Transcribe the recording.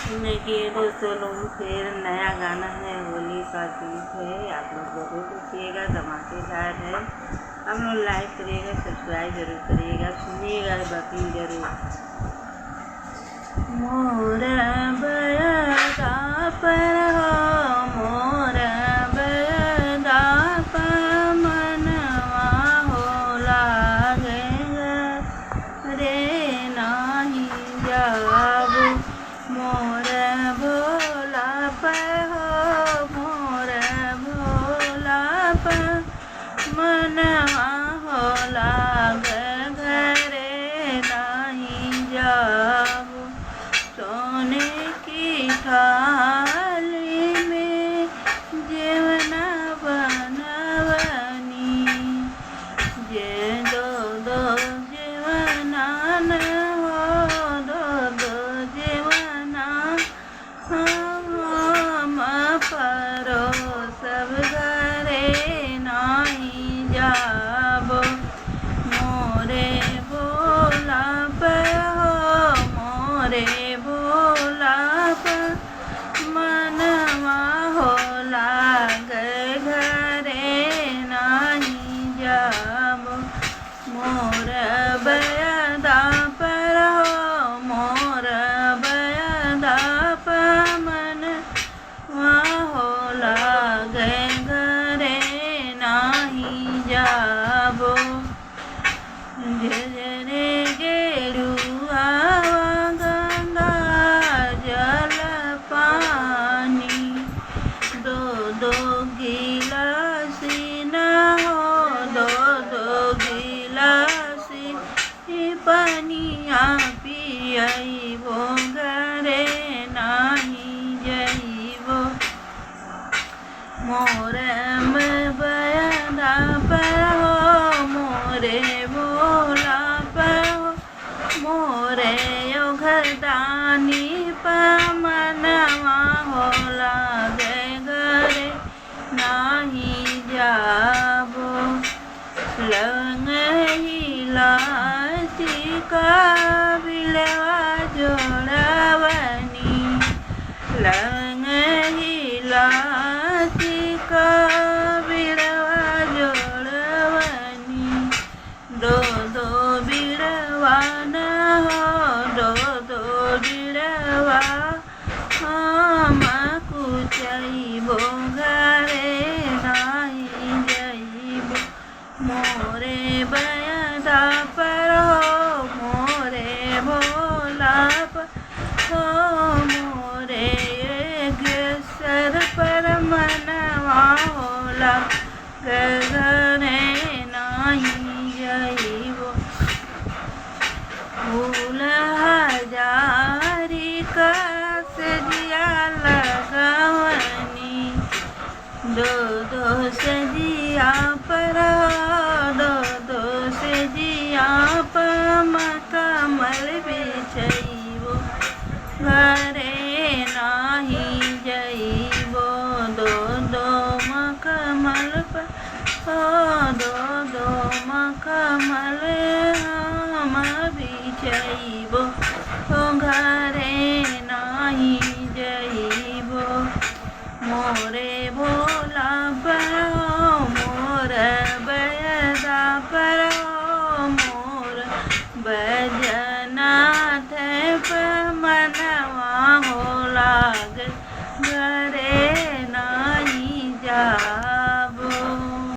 देखिए दोस्तों लोग, फिर नया गाना है, होली का गीत है। आप लोग जरूर देखिएगा, धमाकेदार है। आप लोग लाइक करिएगा, सब्सक्राइब जरूर करिएगा, सुनिएगा बाकी जरूर। मोर बरदा पर हो, मोर बरदा पर मनवा हो लागे रे नाही जाबू। मोर भोला पर हो, मोर भोला पर मनवा हो लागे घरे नाही जाबू। सोने की थाली में जेवना बनवनी, जे दो दो जेवना न हो, दो दो जेवना हम परो सब घरे नाही जाबो। मोरे भोला पर हो, मोरे भोला पर मनवा हो लागे घरे नाही जाबो। मोर बयदा पर हो, मोर बयदा पर मनवा हो लागे घरे नाही जाबो। जरे गेरुआ गंगा जल पानी, दो दो गिलासी न हो, दो दो गिलासी पनिया पियबो घरे नाही जइबो। मोर बयदा पर हो, मोरे भोला पर हो, मोरे घरदानी पर मनवा हो लागे घरे नाही जाबो। लवंग इलायची का बिलवा जोड़वनी, लवंग इलायची का बिलवा जोड़वनी। दो दो बिरवा न हो, दो दो बिरवा हम कुचइबो घरे नाही जइबो। मोरे बयदा पर हो, मोरे भोला पर हो, मोरे सर पर मनवा होला घरे नाही जइबो। फूल हजारी का सजिया लगवनी, दो दो सजिया पर हो, दो दो सजिया पर मखमल बिछइबो घरे नाही जइबो। दो दो मखमल पर हो, दो दो मखमल हम बिछइबो घरे नाही जइबो। मोरे भोला पर हो, मोर बयदा पर हो, मोर बैजनाथ पर मनवा हो लागे घरे नाही जा।